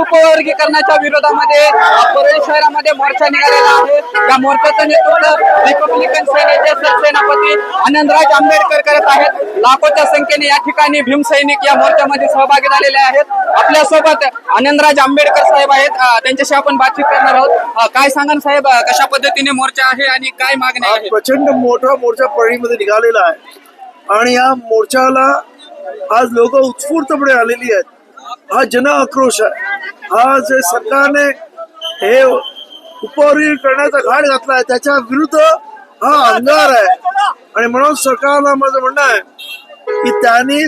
उपवर्गीकरणाच्या विरोधामध्ये परळी शहरामध्ये मोर्चा निघालेला आहे। या मोर्चाचं नेतृत्व रिपब्लिकन सेनेचे सरसेनापती आनंदराज आंबेडकर करत आहेत। लाखोच्या संख्येने या ठिकाणी भीमसैनिक या मोर्चामध्ये सहभागी झालेले आहेत। आपल्या सोबत आनंदराज आंबेडकर साहेब आहेत, त्यांच्याशी आपण बातचीत करणार आहोत। काय सांगा साहेब, कशा पद्धतीने मोर्चा आहे आणि काय मागण्या आहेत? प्रचंड मोठा मोर्चा परळीमध्ये निघालेला आहे आणि या मोर्चाला आज लोक उत्स्फूर्तपणे आलेली आहेत। हा जन आक्रोश आहे। हा जे सरकारने हे उपवर्गीकरणाचा घाट घातलाय त्याच्या विरुद्ध हा अंगार आहे आणि म्हणून सरकारला माझं म्हणणं आहे की त्यांनी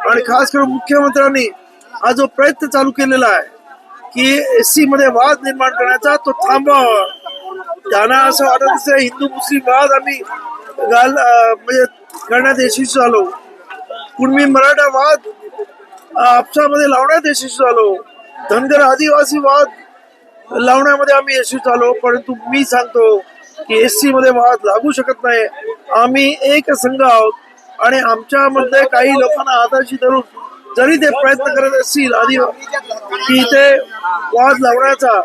आणि खास करून मुख्यमंत्र्यांनी हा जो प्रयत्न चालू केलेला आहे की एससी मध्ये वाद निर्माण करण्याचा तो थांबवावा। त्यांना असं वाटत असेल हिंदू मुस्लिम वाद आम्ही म्हणजे करण्यात यशस्वी झालो, कुणबी मराठा वाद आपसामध्ये लावण्यात यशस्वी झालो, धनगर आदिवासी वाद लावण्यामध्ये आम्ही यशस्वी झालो, परंतु मी सांगतो की एससी मध्ये वाद लागू शकत नाही। आम्ही एक संघ आहोत आणि आमच्यामध्ये काही लोकांना हाताशी धरून जरी ते प्रयत्न करत असतील आधी की ते वाद लावण्याचा,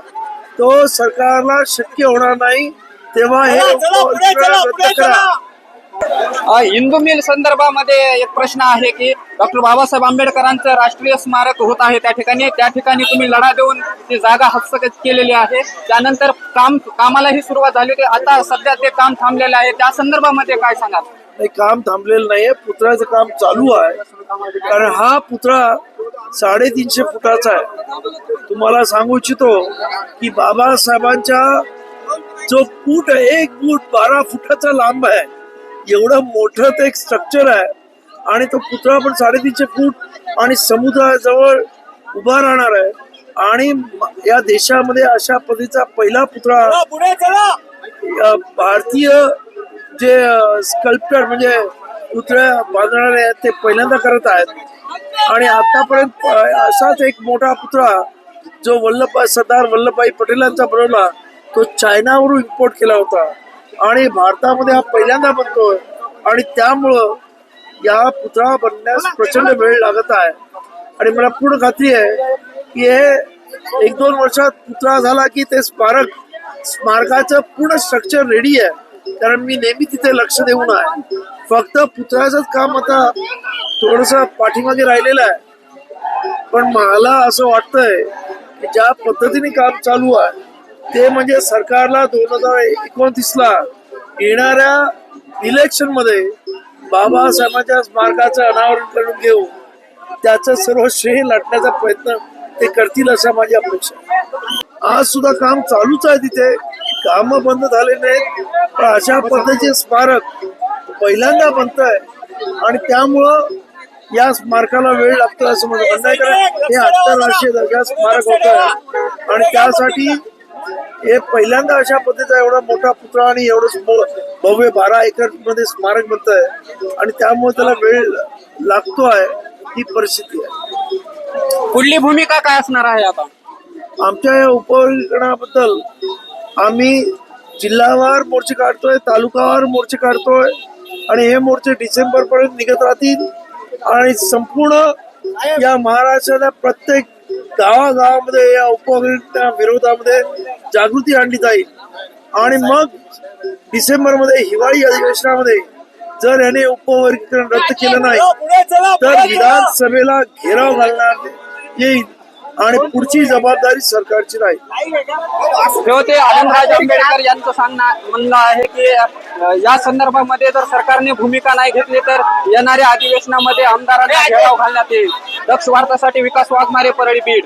तो सरकारला शक्य होणार नाही। तेव्हा हे रद्द करा। हिंदू मिल संदर्भामध्ये एक प्रश्न आहे की डॉक्टर बाबासाहेब आंबेडकरांचं राष्ट्रीय स्मारक होत आहे त्या ठिकाणी तुम्ही लढा देऊन ती जागा हस्तगत केलेली आहे। त्यानंतर कामालाही सुरुवात झाली होती, आता सध्या ते काम थांबलेलं आहे। त्या संदर्भामध्ये काय सांगाल? नाही, काम थांबलेलं नाहीये, पुतळ्याचं काम चालू आहे। कारण हा पुतळा 350 फुटाचा आहे। तुम्हाला सांगू इच्छितो की बाबासाहेबांच्या जो फूट आहे 1 फूट 12 फुटाचा लांब आहे, एवढं मोठं ते एक स्ट्रक्चर आहे आणि तो पुतळा पण 350 फूट आणि समुद्राजवळ उभा राहणार आहे। आणि या देशामध्ये अशा पद्धतीचा पहिला पुतळा भारतीय जे स्कल्प्टर म्हणजे पुतळ्या बांधणारे आहेत ते पहिल्यांदा करत आहेत। आणि आतापर्यंत असाच एक मोठा पुतळा जो सरदार वल्लभभाई पटेलांचा बनवला तो चायनावरून इम्पोर्ट केला होता आणि भारतामध्ये हा पहिल्यांदा बनतोय आणि त्यामुळं या पुतळा बनण्यास प्रचंड वेळ लागत आहे। आणि मला पूर्ण खात्री आहे की हे 1-2 वर्षात पुतळा झाला की ते स्मारकाचं पूर्ण स्ट्रक्चर रेडी आहे। कारण मी नेहमी तिथे लक्ष देऊन आहे। फक्त पुतळ्याचंच काम आता थोडस पाठीमागे राहिलेलं आहे। पण मला असं वाटतंय की ज्या पद्धतीने काम चालू आहे ते म्हणजे सरकारला 2029ला येणाऱ्या इलेक्शन मध्ये बाबासाहेबांच्या स्मारकाचं अनावरण करून घेऊ, त्याचं सर्व श्रेय लाटण्याचा प्रयत्न ते करतील अशा माझी अपेक्षा आहे। आज सुद्धा काम चालूच आहे, तिथे काम बंद झाले नाहीत, पण अशा पद्धतीचे स्मारक पहिल्यांदा बनत आहे आणि त्यामुळं या स्मारकाला वेळ लागतो असं माझं म्हणणं आहे। कारण हे आंतरराष्ट्रीय दर्जा स्मारक होत आहे आणि त्यासाठी हे पहिल्यांदा अशा पद्धतीचा एवढा मोठा पुतळा आणि एवढं भव्य 12 एकर मध्ये स्मारक बनत आहे आणि त्यामुळे त्याला वेळ लागतो आहे, ही परिस्थिती आहे। पुढली भूमिका काय असणार आहे आता? आमच्या या उपवर्गीकरणाबद्दल आम्ही जिल्हावार मोर्चे काढतोय, तालुकावार मोर्चे काढतोय आणि हे मोर्चे डिसेंबर पर्यंत निघत राहतील आणि संपूर्ण या महाराष्ट्राच्या प्रत्येक गावागावामध्ये या उपवर्गीकरणा विरोधामध्ये जागृती आणली जाईल। आणि मग डिसेंबर मध्ये हिवाळी अधिवेशनामध्ये जर याने उपवर्गीकरण रद्द केलं नाही तर विधानसभेला घेराव घालणार येईल आणि पुढची जबाबदारी सरकारची राहील। ते आनंदराज आंबेडकर यांचं म्हणणं आहे की या संदर्भामध्ये जर सरकारने भूमिका नाही घेतली तर येणाऱ्या अधिवेशनामध्ये आमदारांना घेराव घालण्यात येईल। दक्ष वार्तासाठी विकास वाघमारे, परळी, बीड।